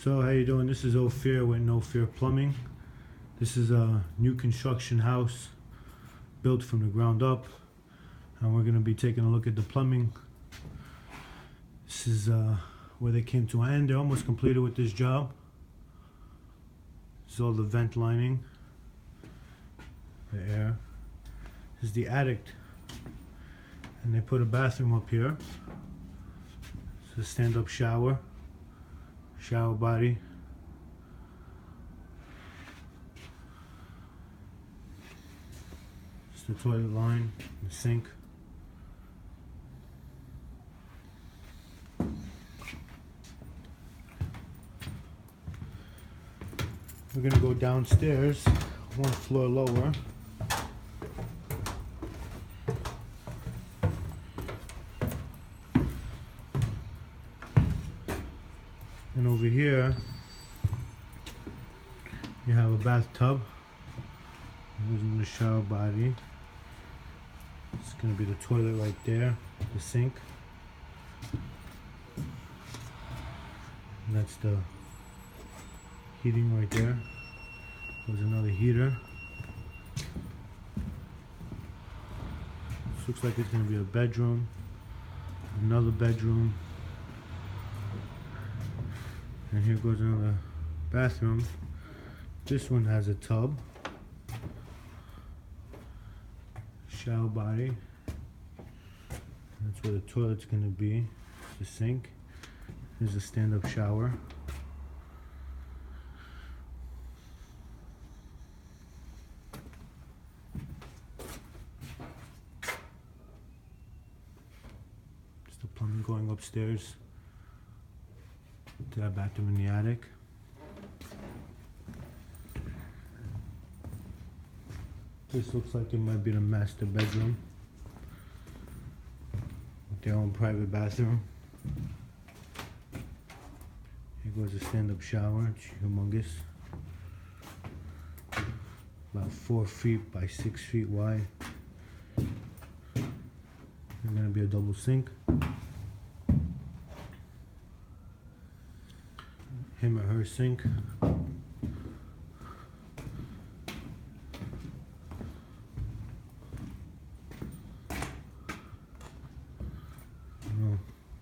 So how you doing? This is Ophir with No Fear Plumbing. This is a new construction house built from the ground up, and we're going to be taking a look at the plumbing. This is where they came to an end. They're almost completed with this job. This is all the vent lining, the air. This is the attic, and they put a bathroom up here. It's a stand-up shower body. It's the toilet line, the sink. We're gonna go downstairs, one floor lower. And over here, you have a bathtub using the shower body. It's going to be the toilet right there, the sink. And that's the heating right there. There's another heater. This looks like it's going to be a bedroom, another bedroom. And here goes another bathroom. This one has a tub, shower body. That's where the toilet's going to be, the sink. Here's a stand-up shower. Just the plumbing going upstairs to that bathroom in the attic. This looks like it might be the master bedroom with their own private bathroom. Here goes a stand-up shower. It's humongous, about 4 feet by 6 feet wide. There's gonna be a double sink. Him or her sink.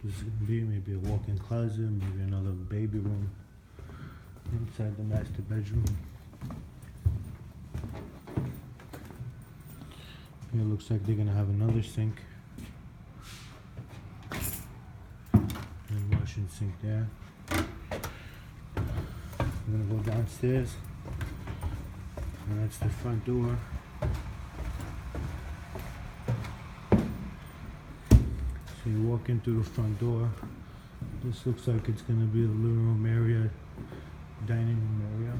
This is going to be maybe a walk-in closet, maybe another baby room inside the master bedroom. Here it looks like they're going to have another sink and washing sink there. We're going to go downstairs, and that's the front door. So you walk in through the front door. This looks like it's going to be the living room area, dining room area.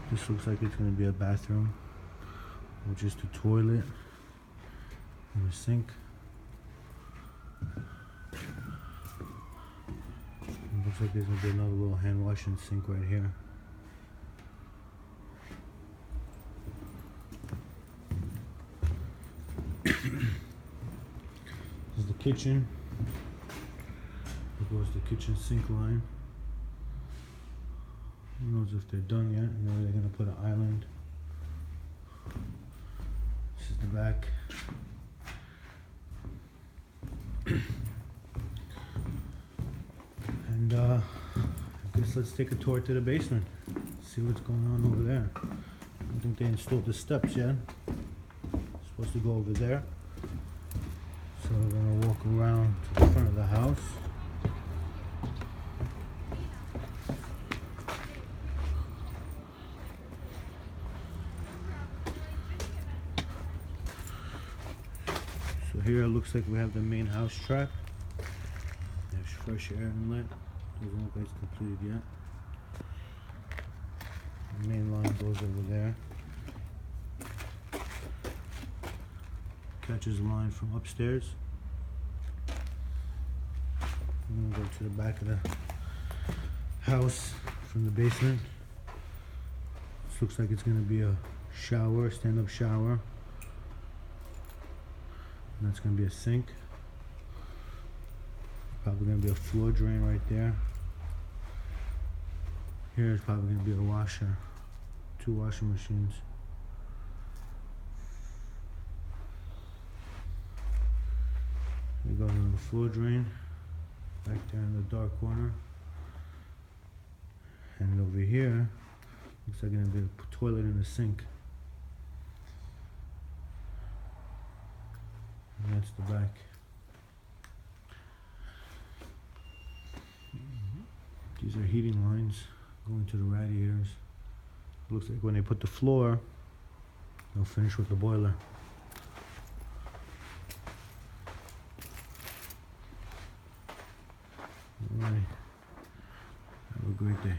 This looks like it's going to be a bathroom with just a toilet and a sink. It looks like there's going to be another little hand washing sink right here. This is the kitchen. There goes the kitchen sink line. Who knows if they're done yet? Maybe they're gonna put an island. This is the back. And I guess let's take a tour to the basement. See what's going on over there. I don't think they installed the steps yet. It's supposed to go over there. So we're gonna walk around to the front of the house. So here it looks like we have the main house track. There's fresh air inlet. Doesn't look like it's completed yet. The main line goes over there. Catches a line from upstairs. I'm gonna go to the back of the house from the basement. This looks like it's gonna be a shower, stand-up shower. And that's gonna be a sink. Probably gonna be a floor drain right there. Here is probably gonna be a washer. 2 washing machines. We go to the floor drain, back there in the dark corner. And over here, looks like gonna be a toilet and a sink. And that's the back. These are heating lines going to the radiators. Looks like when they put the floor, they'll finish with the boiler. Alright. Have a great day.